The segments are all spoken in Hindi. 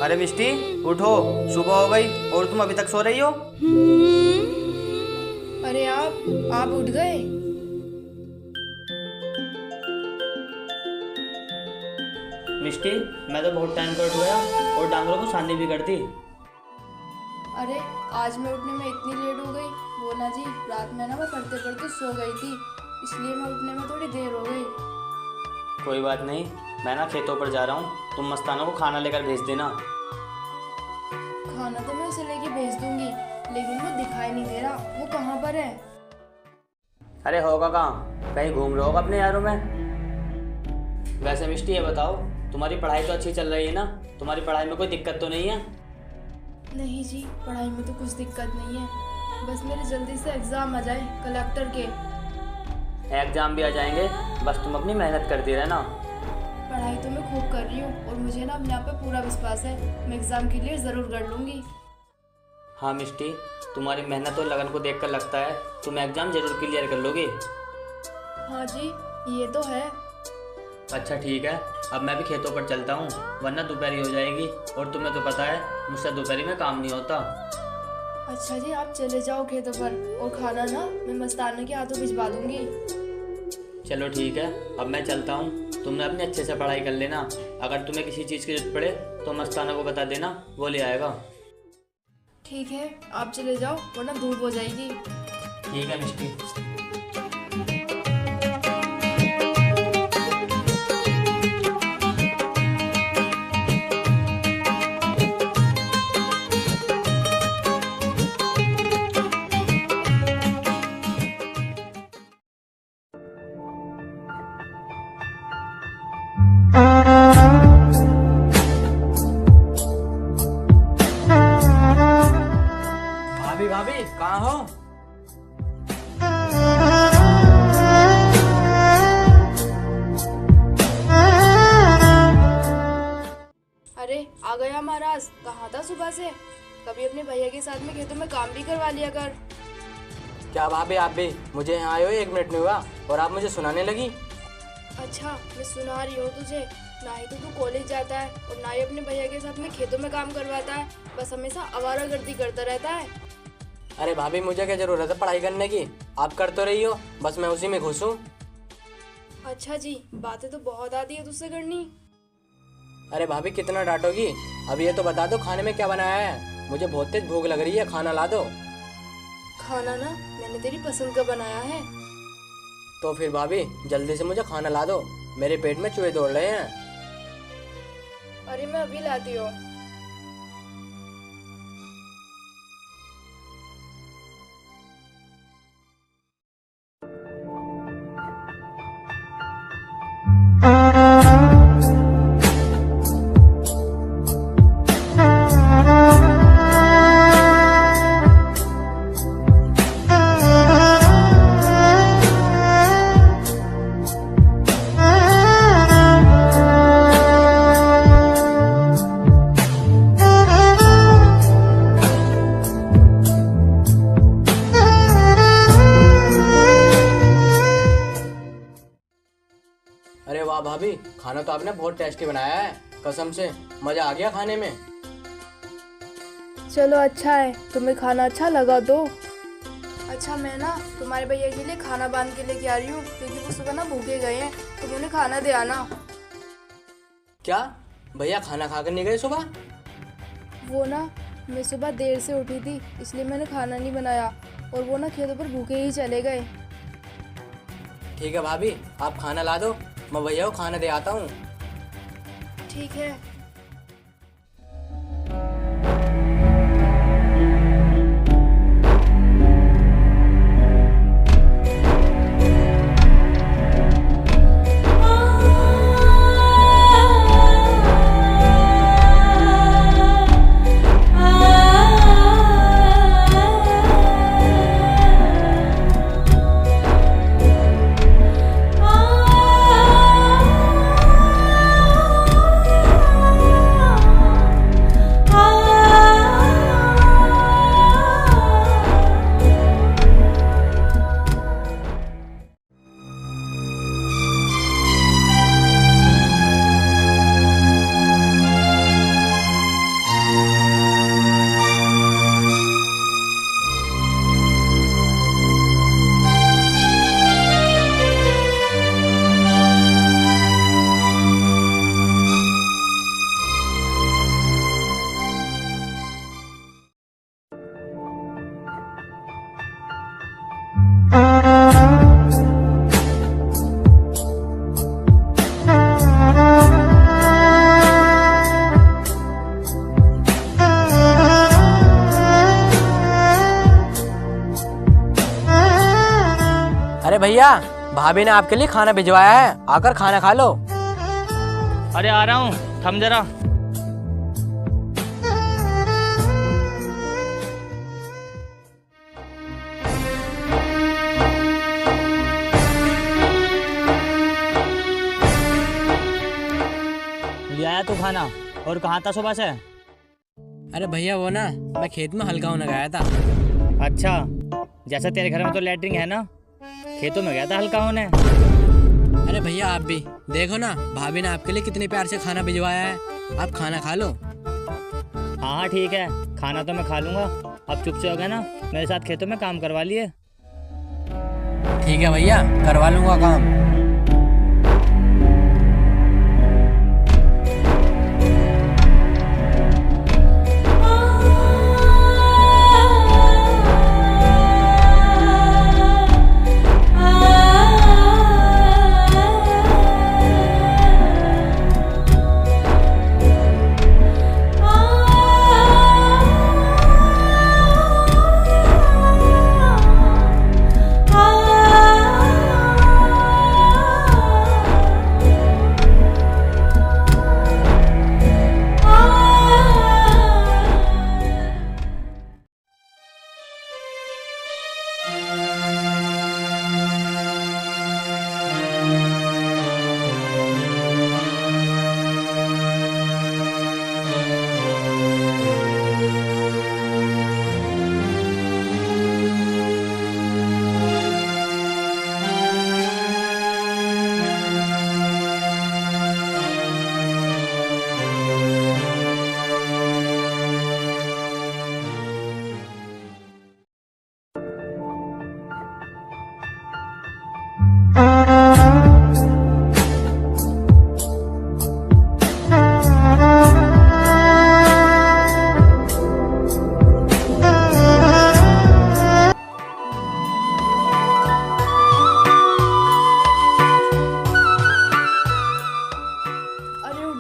अरे मिष्टी, उठो, सुबह हो गई और तुम अभी तक सो रही हो। अरे आप उठ गए। मिष्टी, मैं तो बहुत टाइम पर उठ गया और डांगरों को शांति भी कर दी। अरे आज मैं उठने में इतनी लेट हो गई। वो ना जी, रात में ना मैं पढ़ते पढ़ते सो गई थी, इसलिए मैं उठने में थोड़ी देर हो गई। कोई बात नहीं, मैं ना खेतों पर जा रहा हूँ, तुम मस्ताना को खाना लेकर भेज देना। खाना तो मैं उसे लेके भेज दूंगी, लेकिन वो दिखाई नहीं दे रहा। वो कहाँ पर है? अरे होगा कहाँ, कहीं घूम रहा होगा अपने यारों में। वैसे मिष्टी ये बताओ, तुम्हारी पढ़ाई तो अच्छी चल रही है ना? तुम्हारी पढ़ाई में कोई दिक्कत तो नहीं है? नहीं जी, पढ़ाई में तो कुछ दिक्कत नहीं है, बस मेरे जल्दी से एग्ज़ाम आ जाए कलेक्टर के। एग्जाम भी आ जाएंगे, बस तुम अपनी मेहनत करती रहना। पढ़ाई तो मैं खूब कर रही हूँ और मुझे ना अपने आप पे पूरा विश्वास है, मैं एग्ज़ाम के लिए ज़रूर कर लूँगी। हाँ मिष्टी, तुम्हारी मेहनत और लगन को देखकर लगता है तुम एग्जाम जरूर क्लियर कर लोगी। हाँ जी, ये तो है। अच्छा ठीक है, अब मैं भी खेतों पर चलता हूँ, वरना दोपहरी हो जाएगी और तुम्हें तो पता है मुझसे दोपहरी में काम नहीं होता। अच्छा जी, आप चले जाओ खेतों पर, और खाना ना मैं मस्ताना के हाथों भिजवा दूंगी। चलो ठीक है, अब मैं चलता हूँ, तुमने अपने अच्छे से पढ़ाई कर लेना। अगर तुम्हें किसी चीज़ की जरूरत पड़े तो मस्ताना को बता देना, वो ले आएगा। ठीक है, आप चले जाओ वरना धूप हो जाएगी। ठीक है मिष्टी। भाभी भाभी कहाँ हो? अरे आ गया महाराज, कहाँ था सुबह से? कभी अपने भैया के साथ में खेतों में काम भी करवा लिया कर। क्या भाभी, आप भी मुझे यहाँ आए हो 1 मिनट नहीं हुआ और आप मुझे सुनाने लगी। अच्छा, मैं सुना रही हूँ तुझे। ना ही तो तू कॉलेज जाता है और ना ही अपने भैया के साथ में खेतों में काम करवाता है, बस हमेशा आवारागर्दी करता रहता है। अरे भाभी, मुझे क्या जरूरत है पढ़ाई करने की? आप कर तो रही हो, बस मैं उसी में खुश हूँ। अच्छा जी, बातें तो बहुत आती है तुझसे करनी। अरे भाभी, कितना डांटोगी? अब ये तो बता दो खाने में क्या बनाया है, मुझे बहुत तेज भूख लग रही है, खाना ला दो। खाना ना मैंने तेरी पसंद का बनाया है। तो फिर भाभी जल्दी से मुझे खाना ला दो, मेरे पेट में चूहे दौड़ रहे हैं। अरे मैं अभी लाती हूँ। अरे वाह भाभी, खाना तो आपने बहुत टेस्टी बनाया है, कसम से मजा आ गया खाने में। चलो अच्छा है, तुम्हें खाना अच्छा लगा तो। अच्छा, मैं ना तुम्हारे भैया के लिए खाना बांध के लेके आ रही हूँ, क्योंकि वो सुबह ना भूखे गए हैं, तुम उन्हें खाना दे आना। क्या भैया खाना खाकर नहीं गए सुबह? वो ना, मैं सुबह देर से उठी थी, इसलिए मैंने खाना नहीं बनाया, और वो ना खेतों पर भूखे ही चले गए। ठीक है भाभी, आप खाना ला दो, मैं भैया को खाना दे आता हूँ। ठीक है। भैया, भाभी ने आपके लिए खाना भिजवाया है, आकर खाना खा लो। अरे आ रहा हूँ, थम जरा। ले आया तू खाना? और कहाँ था सुबह से? अरे भैया वो ना, मैं खेत में हल्का होने गया था। अच्छा, जैसा तेरे घर में तो लैट्रिन है ना, खेतों में गया था हल्का होने। अरे भैया आप भी देखो ना, भाभी ने आपके लिए कितने प्यार से खाना भिजवाया है, आप खाना खा लो। हाँ हाँ ठीक है, खाना तो मैं खा लूँगा। अब चुप से हो गया ना, मेरे साथ खेतों में काम करवा लिए। ठीक है भैया, करवा लूँगा काम।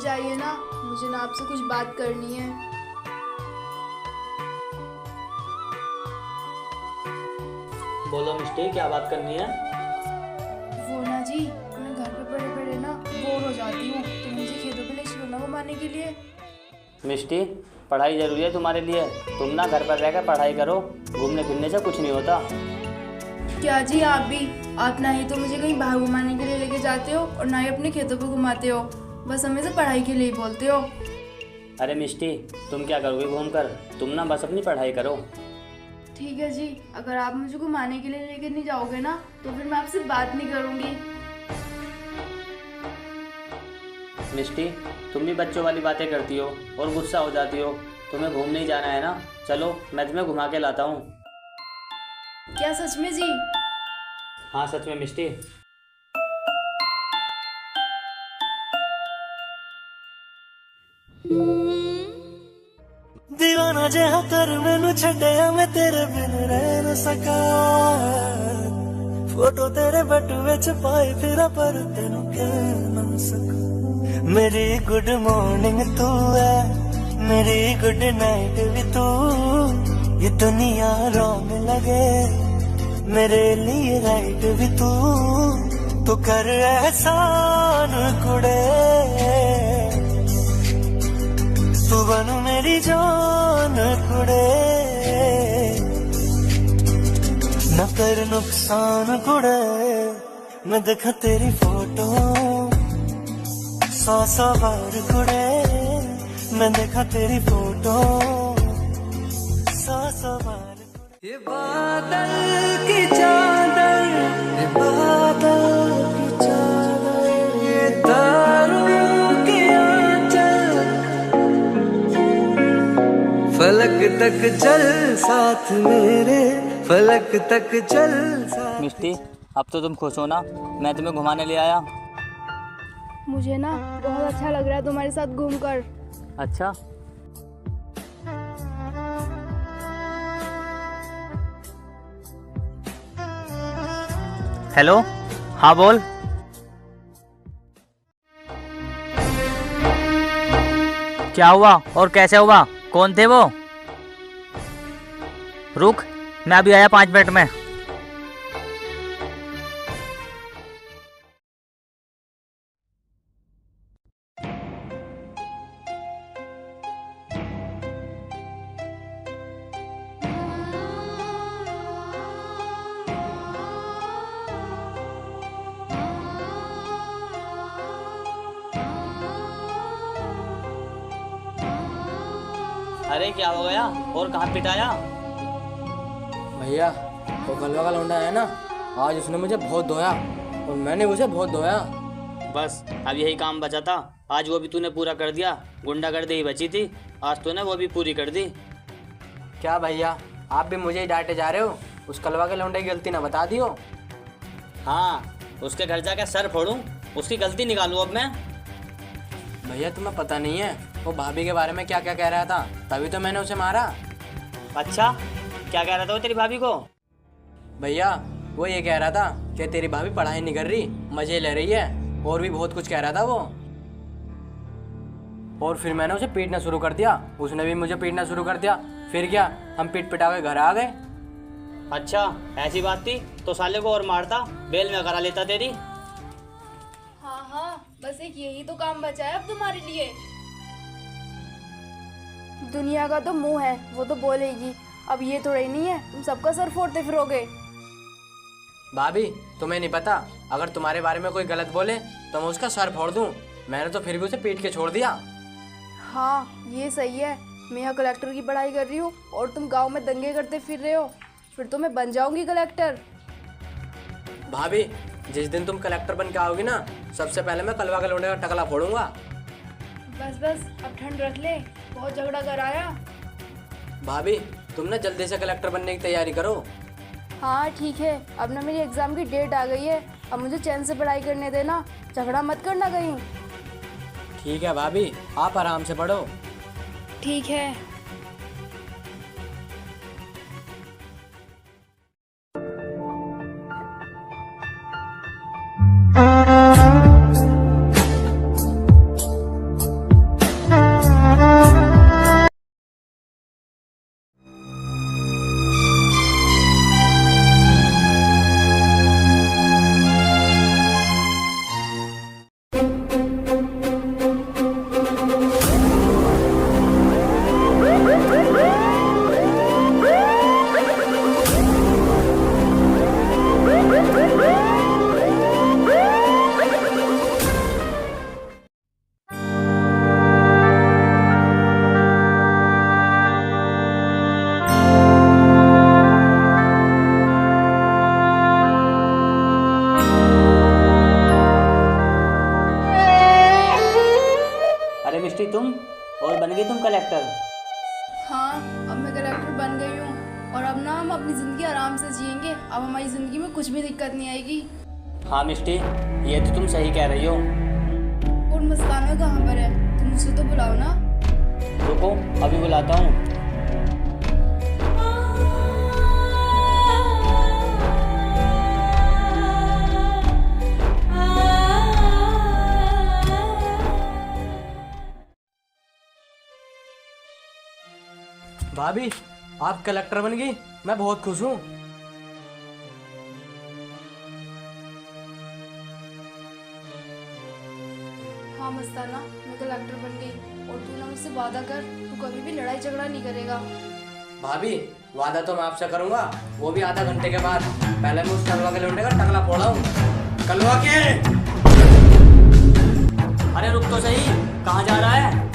जाइए ना, मुझे ना आपसे कुछ बात करनी है। बोलो मिस्टी, क्या बात करनी है? वो ना जी, मैं घर पे पड़े पड़े ना बोर हो जाती हूँ, तो मुझे खेतों पे ले चलो ना घुमाने के लिए। मिस्टी, पढ़ाई जरूरी है तुम्हारे लिए, तुम ना घर पर रहकर पढ़ाई करो, घूमने फिरने से कुछ नहीं होता। क्या जी आप भी, आप ना ही तो मुझे कहीं बाहर घुमाने के लिए लेके जाते हो और ना ही अपने खेतों पे घुमाते हो, बस हमें से पढ़ाई के लिए ही बोलते हो। अरे मिस्टी, तुम क्या करोगे घूमकर? तुम ना बस अपनी पढ़ाई करो। ठीक है जी, अगर आप मुझे घुमाने के लिए लेके नहीं जाओगे ना, तो फिर मैं आपसे बात नहीं करूँगी। मिस्टी, तुम भी बच्चों वाली बातें करती हो और गुस्सा हो जाती हो। तुम्हें घूमने ही जाना है ना, चलो मैं तुम्हें घुमा के लाता हूँ। क्या सच में जी? हाँ सच में मिस्टी। दीवाना जहा कर मैनू छड्डिया, मैं तेरे बिन रह न सका। फोटो तेरे बटुए च पाई फिरा, पर तेनू कह न सका। मेरी गुड मॉर्निंग तू है, मेरी गुड नाइट भी तू। ये दुनिया रॉन्ग लगे, मेरे लिए राइट भी तू। तो कर एहसान कुड़े, तू बन मेरी जान कुड़े। न कर नुकसान कुड़े, मैं देखा तेरी फोटो 100 बार कुड़े। मैं देखा तेरी फोटो 100 बार। ये बादल की चादर, ये बादल की चादर, ये तारों की आंचल, फलक तक चल साथ मेरे, फलक तक चल साथ। मिस्टी, अब तो तुम खुश हो ना, मैं तुम्हें घुमाने ले आया। मुझे ना बहुत अच्छा लग रहा है तुम्हारे साथ घूमकर। अच्छा, हेलो, हाँ बोल। क्या हुआ और कैसे हुआ? कौन थे वो? रुक, मैं अभी आया 5 मिनट में। अरे क्या हो गया और कहाँ पिटाया? भैया वो कलवा का लौंडा है ना, आज उसने मुझे बहुत धोया और मैंने उसे बहुत धोया। बस अब यही काम बचा था, आज वो भी तूने पूरा कर दिया। गुंडागर्दी ही बची थी, आज तूने वो भी पूरी कर दी। क्या भैया आप भी मुझे ही डांटे जा रहे हो? उस कलवा के लौंडे की गलती ना बता दियो। हाँ, उसके घर जाकर सर फोड़ूं, उसकी गलती निकालूं अब मैं? भैया तुम्हें पता नहीं है वो भाभी के बारे में क्या क्या कह रहा था, तभी तो मैंने उसे मारा। अच्छा, क्या कह रहा था वो तेरी भाभी को? भैया वो ये कह रहा था कि तेरी भाभी पढ़ाई नहीं कर रही, मजे ले रही है, और भी बहुत कुछ कह रहा था वो। और फिर मैंने उसे पीटना शुरू कर दिया, उसने भी मुझे पीटना शुरू कर दिया। फिर क्या, हम पीट पिटा के घर आ गए। अच्छा, ऐसी बात थी तो साले को और मारता, बेल में करा लेता तेरी। हाँ हाँ, बस एक यही तो काम बचा है अब तुम्हारे लिए। दुनिया का तो मुंह है, वो तो बोलेगी। अब ये थोड़ा ही नहीं है तुम सबका सर फोड़ते फिरोगे। भाभी तुम्हें नहीं पता, अगर तुम्हारे बारे में कोई गलत बोले तो मैं उसका सर फोड़ दूं। मैंने तो फिर भी उसे पीट के छोड़ दिया। हाँ ये सही है, मैं यहाँ कलेक्टर की पढ़ाई कर रही हूँ और तुम गांव में दंगे करते फिर रहे हो, फिर तो मैं बन जाऊंगी कलेक्टर। भाभी जिस दिन तुम कलेक्टर बन के आओगी ना, सबसे पहले मैं कलवा के लौंडे का टकला फोड़ूंगा। बस बस अब ठंड रख ले, बहुत झगड़ा कराया। भाभी तुम ना जल्दी से कलेक्टर बनने की तैयारी करो। हाँ ठीक है, अब ना मेरी एग्जाम की डेट आ गई है, अब मुझे चैन से पढ़ाई करने देना, झगड़ा मत करना कहीं। ठीक है भाभी, आप आराम से पढ़ो। ठीक है। अरे मिस्टी, तुम और बन गई तुम कलेक्टर? हाँ अब मैं कलेक्टर बन गई हूँ और अब ना हम अपनी ज़िंदगी आराम से जिएंगे, अब हमारी ज़िंदगी में कुछ भी दिक्कत नहीं आएगी। हाँ मिस्टी, ये तो तुम सही कह रही हो। और मस्ताना कहाँ पर है? तुम उसे तो बुलाओ ना। रुको अभी बुलाता हूँ। भाभी आप कलेक्टर बन गई, मैं बहुत खुश हूँ। हाँ मस्ताना, मैं कलेक्टर बन गई और तू ना मुझसे वादा कर, तू कभी भी लड़ाई झगड़ा नहीं करेगा। भाभी वादा तो मैं आपसे करूंगा, वो भी आधा घंटे के बाद। पहले मैं उस कलवा के लौंडे का टकला फोड़ाऊं। कलवा के! अरे रुक तो सही, कहाँ जा रहा है?